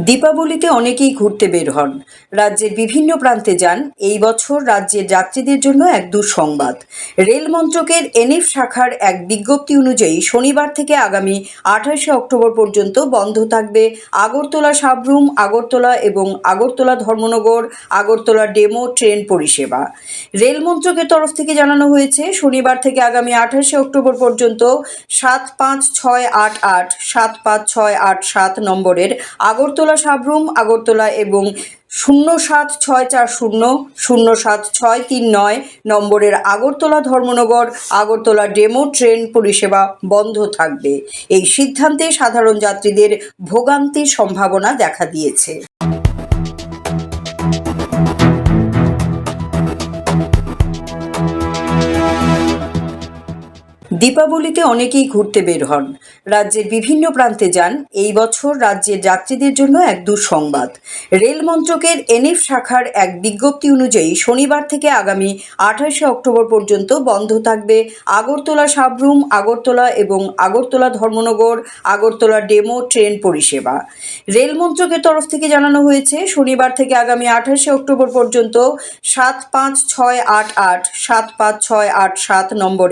দীপাবলিতে অনেকেই ঘুরতে বের হন। রাজ্যের বিভিন্ন প্রান্তে যান। এই বছর রাজ্যের যাত্রীদের জন্য এক দুঃসংবাদ। রেল মন্ত্রকের এনএফ শাখার এক বিজ্ঞপ্তি অনুযায়ী শনিবার থেকে আগামী 28শে অক্টোবর পর্যন্ত বন্ধ থাকবে আগরতলা সাবরুম, আগরতলা এবং আগরতলা ধর্মনগর, আগরতলা ডেমো ট্রেন পরিষেবা। রেল মন্ত্রকের তরফ থেকে জানানো হয়েছে, শনিবার থেকে আগামী 28শে অক্টোবর পর্যন্ত 75688, 75687 নম্বরের আগরতলা সাবরুম, আগরতলা এবং 07640, 07639 নম্বরের আগরতলা ধর্মনগর, আগরতলা ডেমো ট্রেন পরিষেবা বন্ধ থাকবে। এই সিদ্ধান্তে সাধারণ যাত্রীদের ভোগান্তির সম্ভাবনা দেখা দিয়েছে। দীপাবলিতে অনেকেই ঘুরতে বের হন। রাজ্যের বিভিন্ন প্রান্তে যান। এই বছর রাজ্যের যাত্রীদের জন্য এক দুঃসংবাদ। রেল মন্ত্রকের এনএফ শাখার এক বিজ্ঞপ্তি অনুযায়ী শনিবার থেকে আগামী 28শে অক্টোবর পর্যন্ত বন্ধ থাকবে আগরতলা সাবরুম, আগরতলা এবং আগরতলা ধর্মনগর, আগরতলা ডেমো ট্রেন পরিষেবা। রেল মন্ত্রকের তরফ থেকে জানানো হয়েছে, শনিবার থেকে আগামী 28শে অক্টোবর পর্যন্ত 75688, 75687 নম্বর